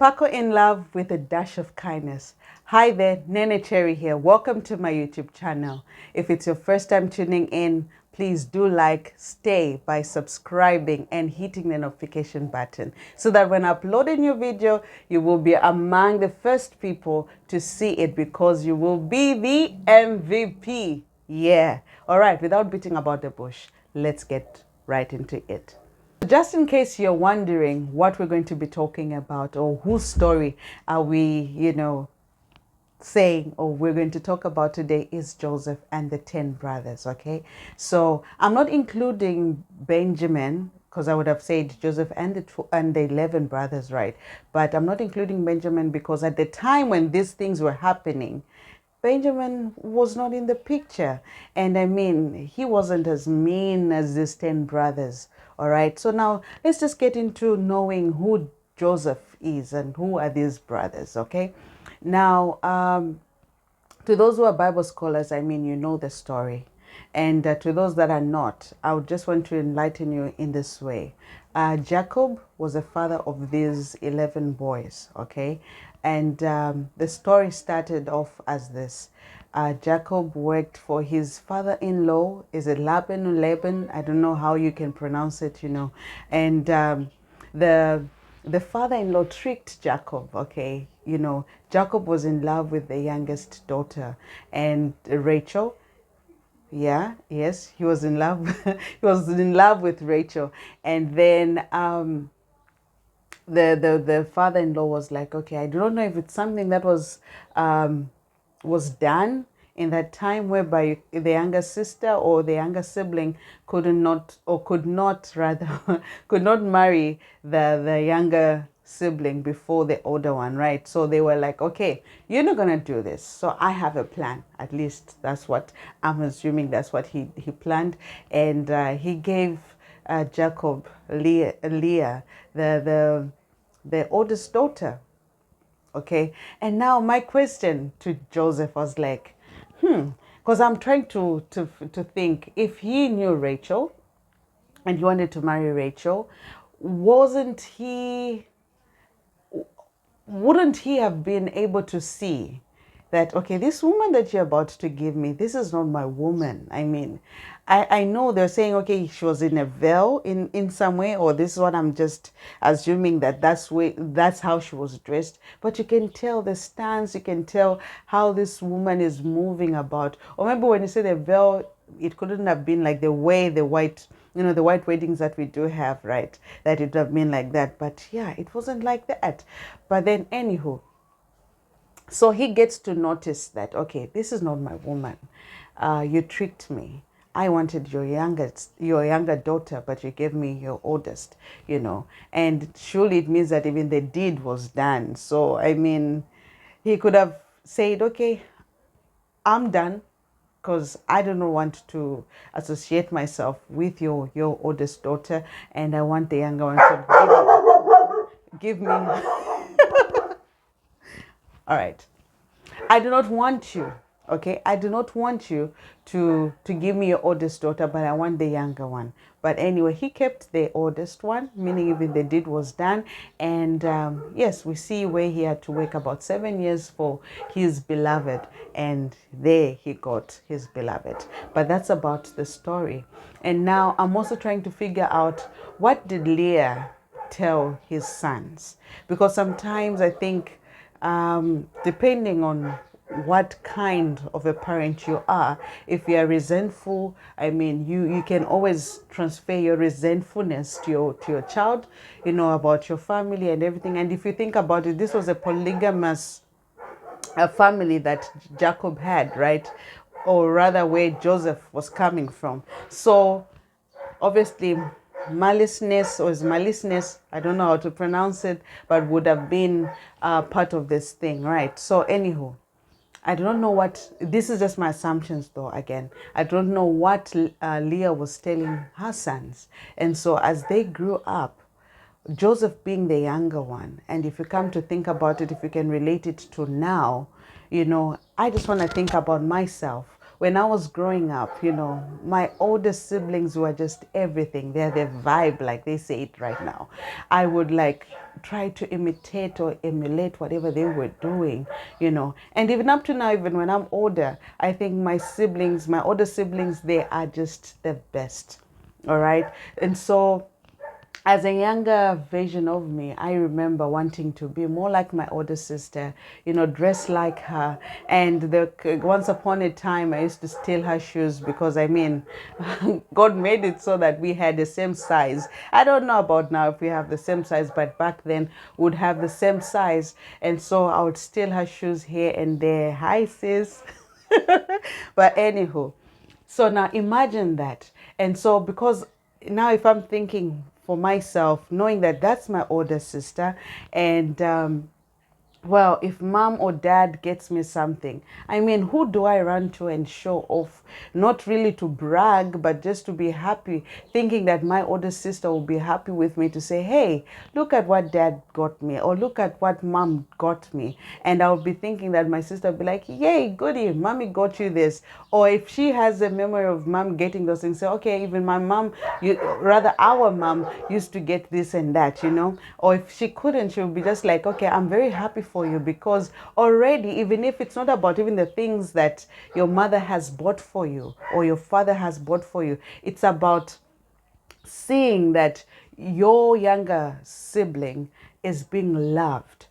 Sparkle in love with a dash of kindness. Hi there, NENECHERRY here. Welcome to my YouTube channel. If it's your first time tuning in, please do stay by subscribing and hitting the notification button so that when I upload a new video, you will be among the first people to see it because you will be the MVP. Yeah. All right, without beating about the bush, let's get right into it. Just in case you're wondering what we're going to be talking about or whose story are we, saying or we're going to talk about today is Joseph and the 10 brothers, okay? So I'm not including Benjamin because I would have said Joseph and the 11 brothers, right? But I'm not including Benjamin because at the time when these things were happening, Benjamin was not in the picture. And I mean, he wasn't as mean as these 10 brothers. All right. So now let's just get into knowing who Joseph is and who are these brothers. Okay. Now, to those who are Bible scholars, I mean, you know the story. And to those that are not, I would just want to enlighten you in this way. Jacob was the father of these 11 boys, okay? And the story started off as this. Jacob worked for his father-in-law. Is it Laban or Laban? I don't know how you can pronounce it, And the father-in-law tricked Jacob, okay? Jacob was in love with the youngest daughter and Rachel. Yeah, yes, he was in love. He was in love with Rachel. And then the father-in-law was like, okay, I don't know if it's something that was done in that time whereby the younger sister or the younger sibling could not rather could not marry the younger sibling before the older one, right? So they were like, okay, you're not gonna do this, so I have a plan. At least that's what I'm assuming. That's what he planned. And he gave Jacob Leah, the oldest daughter. Okay. And now my question to Joseph was like, because I'm trying to think, if he knew Rachel and he wanted to marry Rachel, wasn't he wouldn't he have been able to see that, okay, this woman that you're about to give me, this is not my woman? I mean, I know they're saying, okay, she was in a veil in some way, or this is what I'm just assuming that's how she was dressed. But you can tell the stance, you can tell how this woman is moving about. Or maybe when you say the veil, it couldn't have been like the way the white weddings that we do have, right? That it would have been like that. But yeah, it wasn't like that. But then anywho, so he gets to notice that, okay, this is not my woman. You tricked me. I wanted your younger daughter, but you gave me your oldest, And surely it means that even the deed was done. So, I mean, he could have said, okay, I'm done because I don't want to associate myself with your oldest daughter, and I want the younger one to give me. All right. I do not want you, okay? I do not want you to give me your oldest daughter, but I want the younger one. But anyway, he kept the oldest one, meaning even the deed was done. And yes, we see where he had to wait about 7 years for his beloved. And there he got his beloved. But that's about the story. And now I'm also trying to figure out, what did Leah tell his sons? Because sometimes I think, depending on what kind of a parent you are, if you are resentful, I mean, you can always transfer your resentfulness to your child, about your family and everything. And if you think about it, this was a polygamous family that Jacob had, right? Or rather, where Joseph was coming from. So obviously, maliceness, I don't know how to pronounce it, but would have been part of this thing, right? So anywho, I don't know what, this is just my assumptions though, again. I don't know what Leah was telling her sons. And so as they grew up, Joseph being the younger one, and if you come to think about it, if you can relate it to now, I just want to think about myself. when I was growing up, my older siblings were just everything. They're the vibe, like they say it right now. I would like try to imitate or emulate whatever they were doing. And even up to now, even when I'm older, I think my older siblings, they are just the best. All right. And so as a younger version of me, I remember wanting to be more like my older sister, dress like her. And once upon a time, I used to steal her shoes because, I mean, God made it so that we had the same size. I don't know about now if we have the same size, but back then would have the same size. And so I would steal her shoes here and there. Hi, sis. But anywho, so now imagine that. And so because now if I'm thinking for myself, knowing that that's my older sister, and well, if mom or dad gets me something, I mean, who do I run to and show off? Not really to brag, but just to be happy, thinking that my older sister will be happy with me to say, hey, look at what dad got me, or look at what mom got me. And I'll be thinking that my sister will be like, yay, goody, mommy got you this. Or if she has a memory of mom getting those things, say, okay, even my mom, rather our mom used to get this and that. Or if she couldn't, she would be just like, okay, I'm very happy for you, because already, even if it's not about even the things that your mother has bought for you or your father has bought for you, it's about seeing that your younger sibling is being loved.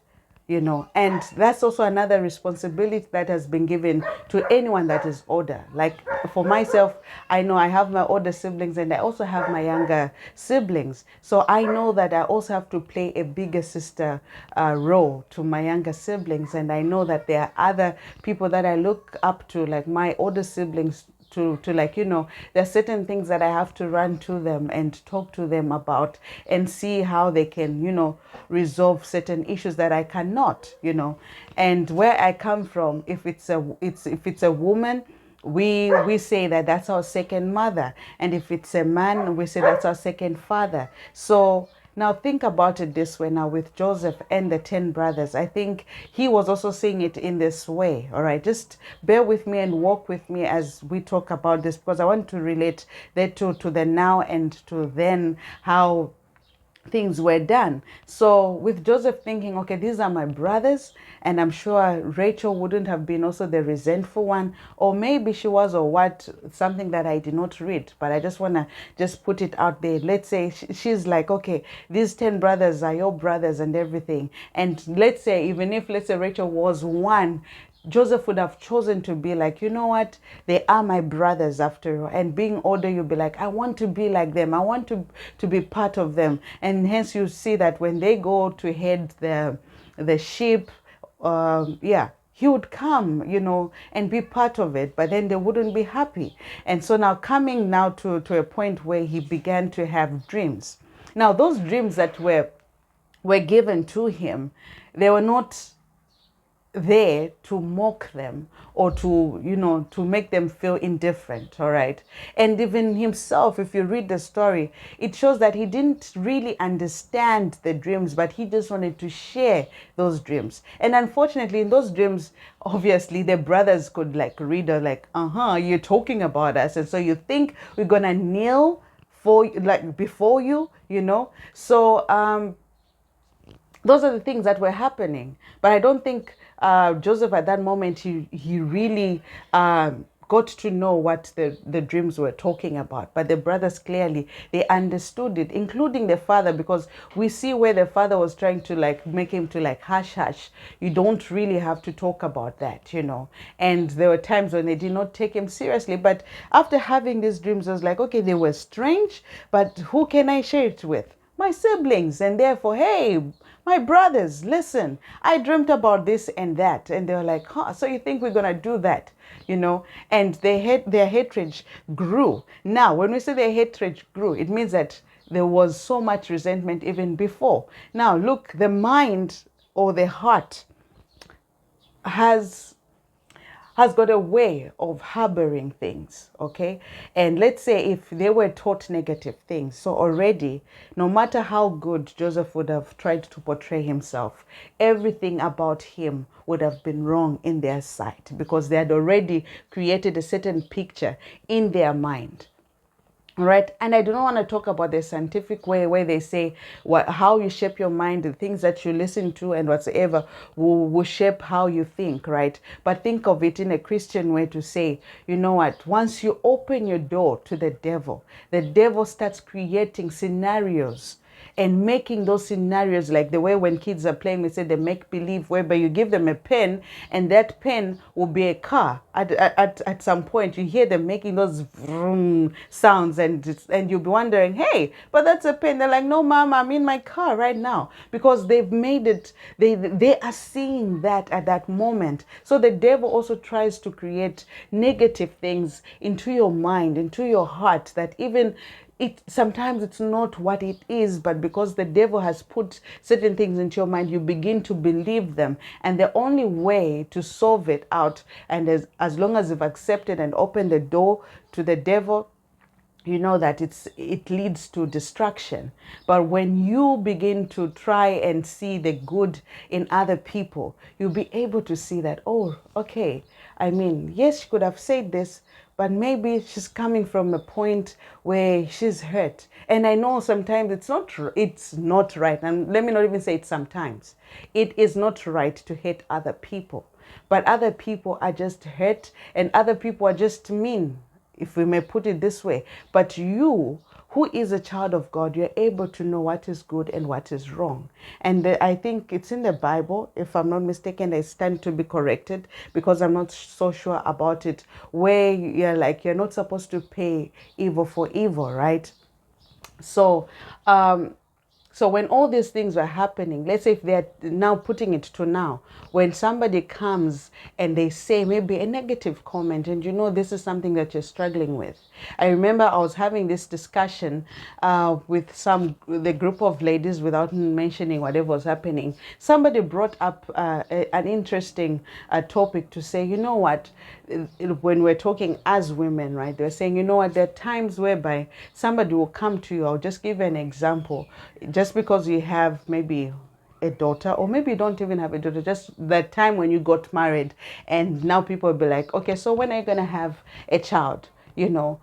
And that's also another responsibility that has been given to anyone that is older. Like for myself, I know I have my older siblings and I also have my younger siblings. So I know that I also have to play a bigger sister role to my younger siblings. And I know that there are other people that I look up to, like my older siblings, to like, there are certain things that I have to run to them and talk to them about and see how they can, resolve certain issues that I cannot. And where I come from, if it's a woman, we say that that's our second mother, and if it's a man, we say that's our second father. So now think about it this way. Now with Joseph and the 10 brothers, I think he was also seeing it in this way. All right, just bear with me and walk with me as we talk about this, because I want to relate that to the now and to then, how things were done. So with Joseph thinking, okay, these are my brothers, and I'm sure Rachel wouldn't have been also the resentful one, or maybe she was, or what, something that I did not read, but I just want to just put it out there. Let's say she's like, okay, these 10 brothers are your brothers and everything. And let's say, even if, let's say Rachel was one, Joseph would have chosen to be like, you know what, they are my brothers after all. And being older, you'll be like, I want to be like them. I want to be part of them. And hence you see that when they go to head the sheep, he would come, and be part of it, but then they wouldn't be happy. And so now coming now to a point where he began to have dreams. Now those dreams that were given to him, they were not there to mock them or to make them feel indifferent. All right. And even himself, if you read the story, it shows that he didn't really understand the dreams, but he just wanted to share those dreams. And unfortunately, in those dreams, obviously the brothers could like read or like, you're talking about us, and so you think we're gonna kneel for like before you. So those are the things that were happening. But I don't think Joseph at that moment, he really got to know what the dreams were talking about. But the brothers clearly, they understood it, including the father, because we see where the father was trying to like make him to like, hush, hush. You don't really have to talk about that. And there were times when they did not take him seriously. But after having these dreams, I was like, okay, they were strange, but who can I share it with? My siblings. And therefore, hey, my brothers, listen, I dreamt about this and that. And they were like, so you think we're going to do that? And their hatred grew. Now, when we say their hatred grew, it means that there was so much resentment even before. Now, look, the mind or the heart has has got a way of harboring things, okay? And let's say if they were taught negative things, so already, no matter how good Joseph would have tried to portray himself, everything about him would have been wrong in their sight because they had already created a certain picture in their mind. Right, and I do not want to talk about the scientific way where they say how you shape your mind, the things that you listen to, and whatsoever will shape how you think, right? But think of it in a Christian way to say, you know what? Once you open your door to the devil starts creating scenarios and making those scenarios like the way when kids are playing, we say the make believe, whereby you give them a pen and that pen will be a car. At some point, you hear them making those vroom sounds, and you'll be wondering, hey, but that's a pen. They're like, no, mom, I'm in my car right now, because they've made it. They are seeing that at that moment. So the devil also tries to create negative things into your mind, into your heart, that even sometimes it's not what it is, but because the devil has put certain things into your mind, you begin to believe them. And the only way to solve it out, and as long as you've accepted and opened the door to the devil, you know that it leads to destruction. But when you begin to try and see the good in other people, you'll be able to see that, oh, okay, I mean, yes, she could have said this, but maybe she's coming from a point where she's hurt. And I know sometimes it's not right. And let me not even say it sometimes. It is not right to hate other people. But other people are just hurt, and other people are just mean, if we may put it this way. But you, who is a child of God, you're able to know what is good and what is wrong. And I think it's in the Bible, if I'm not mistaken. I stand to be corrected because I'm not so sure about it, where you're like, you're not supposed to pay evil for evil, right? So, so when all these things were happening, let's say if they're now putting it to now, when somebody comes and they say maybe a negative comment, and you know this is something that you're struggling with. I remember I was having this discussion with the group of ladies, without mentioning whatever was happening. Somebody brought up an interesting topic to say, you know what, when we're talking as women, right? They're saying, you know what, there are times whereby somebody will come to you. I'll just give you an example. Just because you have maybe a daughter, or maybe you don't even have a daughter, just that time when you got married, and now people will be like, okay, so when are you going to have a child, you know?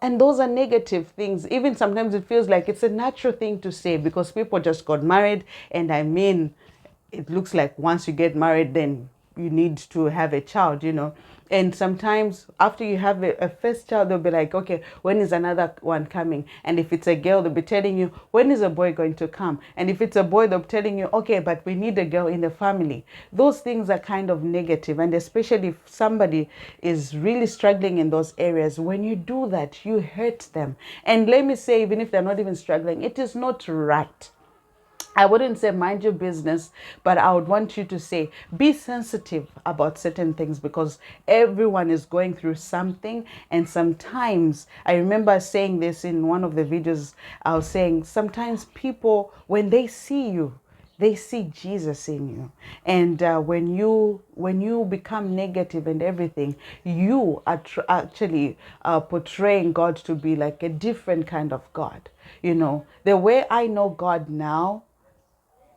And those are negative things. Even sometimes it feels like it's a natural thing to say because people just got married. And I mean, it looks like once you get married, then you need to have a child, you know. And sometimes after you have a first child, they'll be like, okay, when is another one coming? And if it's a girl, they'll be telling you, when is a boy going to come? And if it's a boy, they'll be telling you, okay, but we need a girl in the family. Those things are kind of negative. And especially if somebody is really struggling in those areas, when you do that, you hurt them. And let me say, even if they're not even struggling, it is not right. I wouldn't say mind your business, but I would want you to say, be sensitive about certain things, because everyone is going through something. And sometimes, I remember saying this in one of the videos, I was saying, sometimes people, when they see you, they see Jesus in you. And when you become negative and everything, you are actually portraying God to be like a different kind of God. You know, the way I know God now,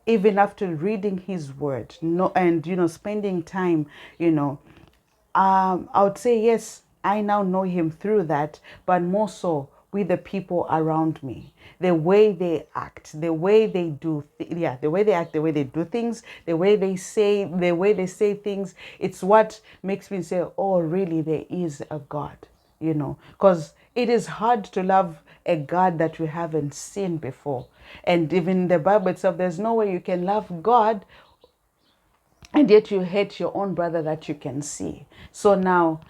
even after reading his word, and spending time, I would say yes, I now know him through that, but more so with the people around me, the way they act, the way they do, the way they act, the way they do things, the way they say things. It's what makes me say, oh, really, there is a God, because it is hard to love a God that we haven't seen before. And even in the Bible itself, there's no way you can love God and yet you hate your own brother that you can see. So now,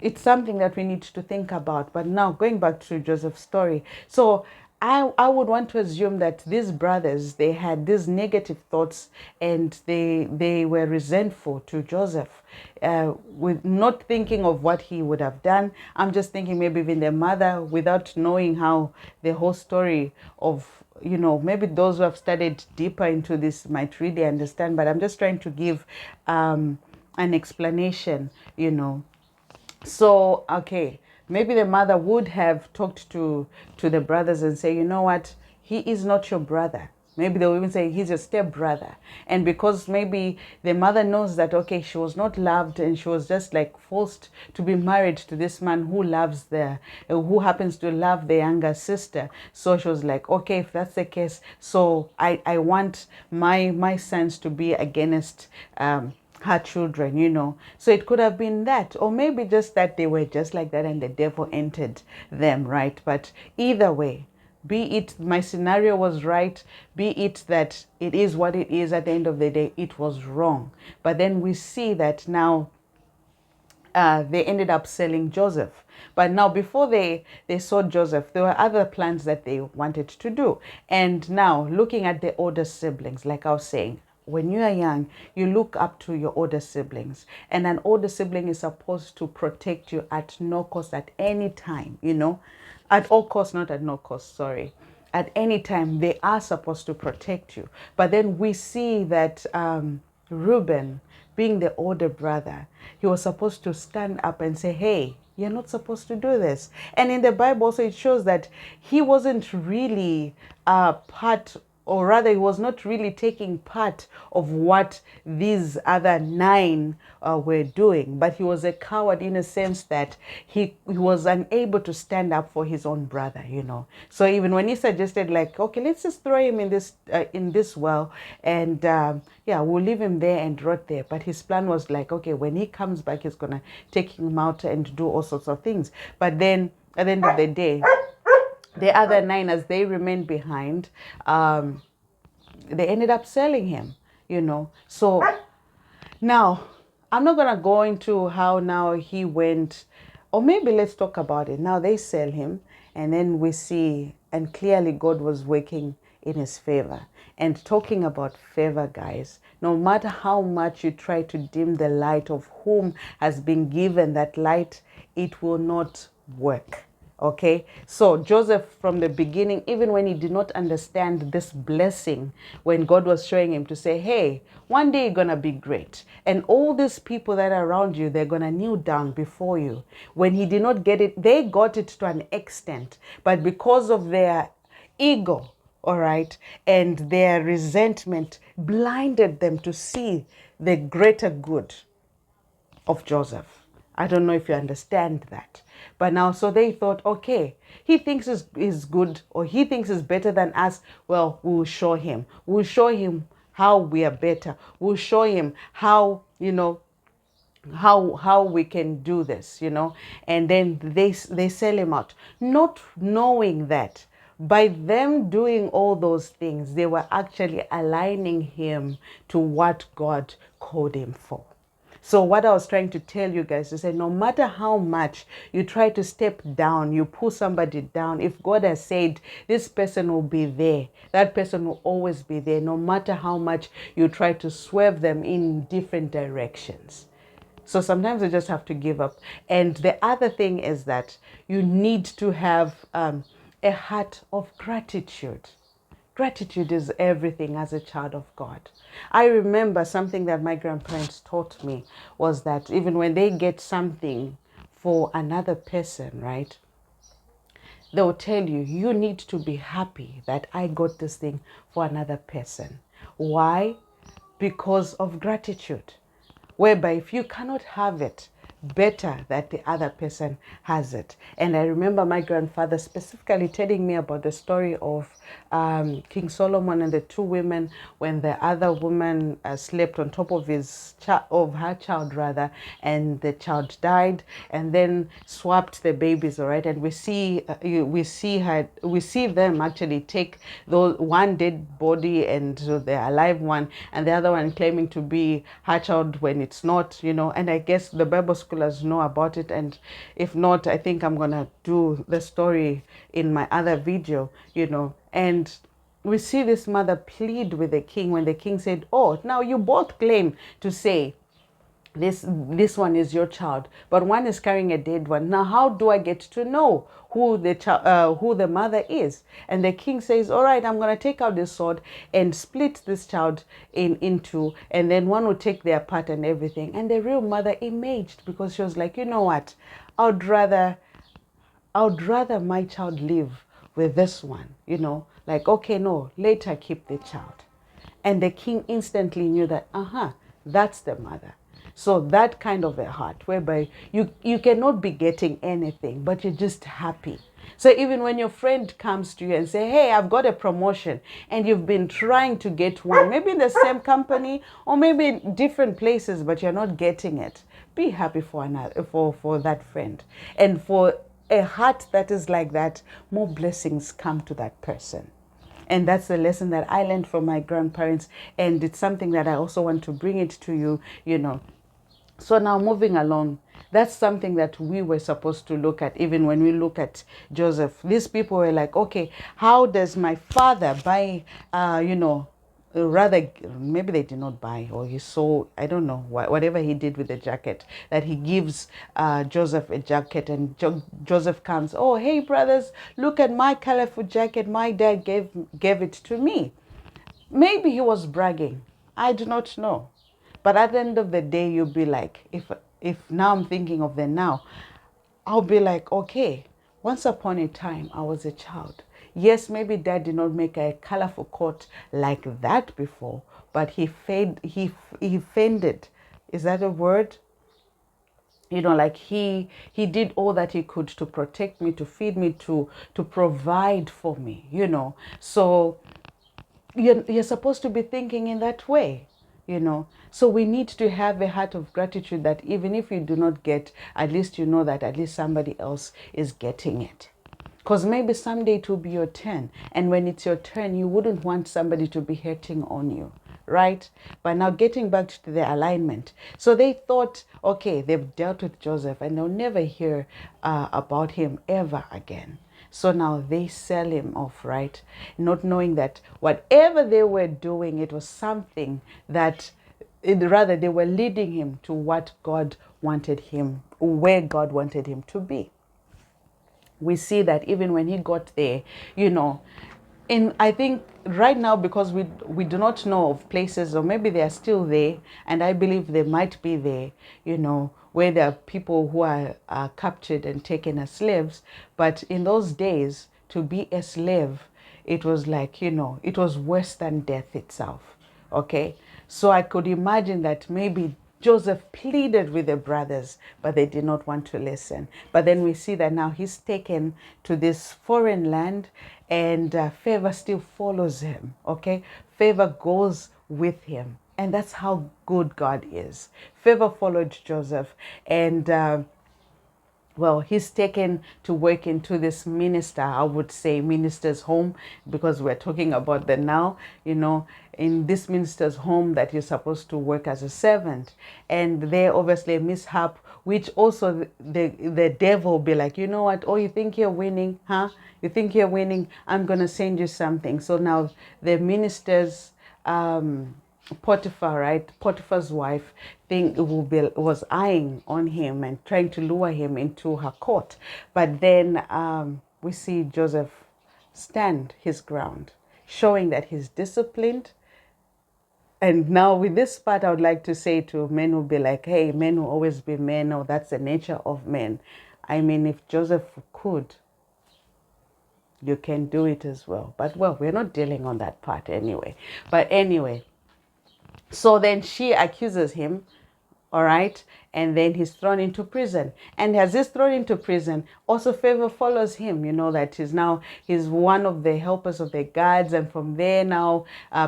it's something that we need to think about. But now, going back to Joseph's story, so I would want to assume that these brothers, they had these negative thoughts, and they were resentful to Joseph, with not thinking of what he would have done. I'm just thinking maybe even the mother, without knowing how the whole story of, maybe those who have studied deeper into this might really understand, but I'm just trying to give an explanation, you know. So, okay, maybe the mother would have talked to the brothers and say, you know what, he is not your brother. Maybe they will even say he's your step brother. And because maybe the mother knows that, okay, she was not loved and she was just like forced to be married to this man who loves who happens to love the younger sister. So she was like, okay, if that's the case, so I want my sons to be against her children, you know. So it could have been that, or maybe just that they were just like that and the devil entered them, right? But either way, be it my scenario was right, be it that it is what it is, at the end of the day, it was wrong. But then we see that now they ended up selling Joseph. But now before they sold Joseph, there were other plans that they wanted to do. And now looking at the older siblings, like I was saying, when you are young, you look up to your older siblings. And an older sibling is supposed to protect you at no cost at any time, you know. At all costs, not at no cost, sorry. At any time, they are supposed to protect you. But then we see that Reuben, being the older brother, he was supposed to stand up and say, hey, you're not supposed to do this. And in the Bible also, it shows that he wasn't really part, or rather he was not really taking part of what these other 9 were doing, but he was a coward in a sense that he was unable to stand up for his own brother, you know. So even when he suggested, like, okay, let's just throw him in this well, and yeah, we'll leave him there and rot there. But his plan was like, okay, when he comes back, he's gonna take him out and do all sorts of things. But then at the end of the day, the other 9, as they remained behind, they ended up selling him, you know. So now, I'm not going to go into how now he went, or maybe let's talk about it. Now they sell him, and then we see, and clearly God was working in his favor. And talking about favor, guys, no matter how much you try to dim the light of whom has been given that light, it will not work. Okay, so Joseph, from the beginning, even when he did not understand this blessing, when God was showing him to say, hey, one day you're gonna be great, and all these people that are around you, they're gonna kneel down before you. When he did not get it, they got it to an extent, but because of their ego, all right, and their resentment, blinded them to see the greater good of Joseph. I don't know if you understand that. But now, so they thought, okay, he thinks is good, or he thinks is better than us. Well, we'll show him. We'll show him how we are better. We'll show him how, you know, how we can do this, you know. And then they sell him out, not knowing that by them doing all those things, they were actually aligning him to what God called him for. So what I was trying to tell you guys is that no matter how much you try to step down, you pull somebody down, if God has said this person will be there, that person will always be there, no matter how much you try to swerve them in different directions. So sometimes you just have to give up. And the other thing is that you need to have a heart of gratitude. Gratitude is everything as a child of God. I remember something that my grandparents taught me was that even when they get something for another person, right, they'll tell you, you need to be happy that I got this thing for another person. Why? Because of gratitude. Whereby if you cannot have it, better that the other person has it. And I remember my grandfather specifically telling me about the story of King Solomon and the 2 women, when the other woman slept on top of her child rather, and the child died, and then swapped the babies, all right. And we see them actually take those, one dead body and the alive one, and the other one claiming to be her child when it's not, you know. And I guess the Bible scholars know about it, and if not, I think I'm gonna do the story in my other video, you know. And we see this mother plead with the king when the king said, oh, now you both claim to say this one is your child, but one is carrying a dead one. Now how do I get to know who the mother is? And the king says, all right, I'm going to take out this sword and split this child into, and then one will take their part and everything. And the real mother emerged, because she was like, you know what, i would rather I would rather my child live with this one, like, okay, no, later keep the child. And the king instantly knew that, that's the mother. So that kind of a heart whereby you cannot be getting anything, but you're just happy. So even when your friend comes to you and say, hey, I've got a promotion, and you've been trying to get one, maybe in the same company or maybe in different places, but you're not getting it, be happy for that friend. And for a heart that is like that, more blessings come to that person. And that's the lesson that I learned from my grandparents. And it's something that I also want to bring it to you. So now moving along, that's something that we were supposed to look at. Even when we look at Joseph, these people were like, okay, how does my father buy, rather, maybe they did not buy, or he saw, I don't know, whatever he did with the jacket, that he gives Joseph a jacket, and Joseph comes, oh, hey brothers, look at my colorful jacket, my dad gave it to me. Maybe he was bragging, I do not know. But at the end of the day, you'll be like, if now I'm thinking of the now, I'll be like, okay, once upon a time, I was a child. Yes, maybe dad did not make a colorful coat like that before, but he fended. Is that a word? Like he did all that he could to protect me, to feed me, to provide for me, So you're supposed to be thinking in that way. So we need to have a heart of gratitude, that even if you do not get, at least you know that at least somebody else is getting it. Because maybe someday it will be your turn, and when it's your turn, you wouldn't want somebody to be hurting on you, right? But now getting back to the alignment, so they thought, okay, they've dealt with Joseph and they'll never hear about him ever again. So now they sell him off, right? Not knowing that whatever they were doing, it was something that, rather, they were leading him to what God wanted him, where God wanted him to be. We see that even when he got there, I think right now, because we do not know of places, or maybe they are still there, and I believe they might be there, where there are people who are captured and taken as slaves. But in those days, to be a slave, it was like, it was worse than death itself. Okay, so I could imagine that maybe Joseph pleaded with the brothers, but they did not want to listen. But then we see that now he's taken to this foreign land, and favor still follows him. Okay, favor goes with him. And that's how good God is. Favor followed Joseph, and well, he's taken to work into this minister, I would say minister's home, because we're talking about the now, in this minister's home, that you're supposed to work as a servant. And there obviously a mishap, which also the devil will be like, you know what, oh, you think you're winning, huh? You think you're winning? I'm going to send you something. So now the minister's Potiphar, right? Potiphar's wife was eyeing on him and trying to lure him into her court. But then we see Joseph stand his ground, showing that he's disciplined. And now with this part, I would like to say to men who be like, hey, men will always be men, or that's the nature of men. I mean, if Joseph could, you can do it as well. But well, we're not dealing on that part anyway. But anyway, so then she accuses him, all right, and then he's thrown into prison. And as he's thrown into prison, also favor follows him. That he's one of the helpers of the guards, and from there now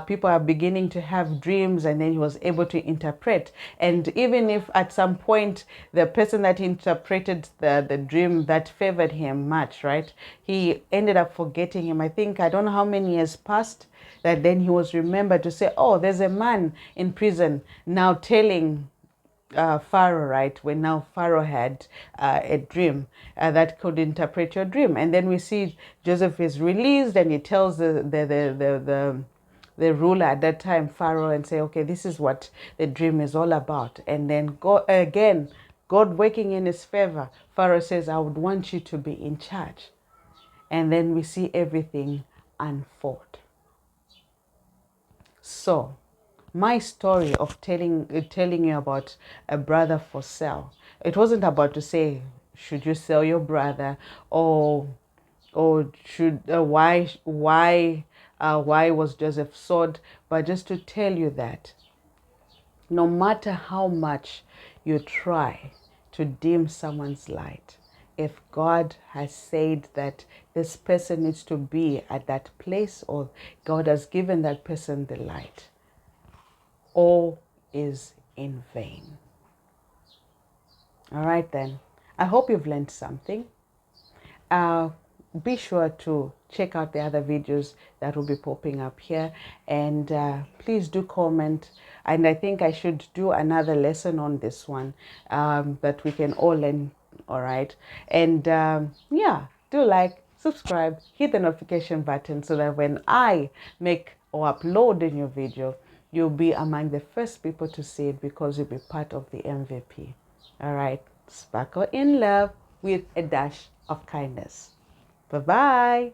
people are beginning to have dreams, and then he was able to interpret. And even if at some point the person that interpreted the dream that favored him much, right, he ended up forgetting him. I don't know how many years passed, that then he was remembered to say, oh, there's a man in prison now telling Pharaoh, right? When now Pharaoh had a dream that could interpret your dream. And then we see Joseph is released, and he tells the the ruler at that time, Pharaoh, and say, okay, this is what the dream is all about. And then go again, God working in his favor. Pharaoh says, I would want you to be in charge. And then we see everything unfold. So, my story of telling you about a brother for sale, it wasn't about to say, should you sell your brother, or should why was Joseph sold, but just to tell you that no matter how much you try to dim someone's light, if God has said that this person needs to be at that place, or God has given that person the light, all is in vain. All right, then. I hope you've learned something. Be sure to check out the other videos that will be popping up here, and please do comment. And I think I should do another lesson on this one, that we can all learn. All right, and yeah, do like, subscribe, hit the notification button so that when I make or upload a new video, you'll be among the first people to see it, because you'll be part of the MVP. All right, sparkle in love with a dash of kindness. Bye-bye.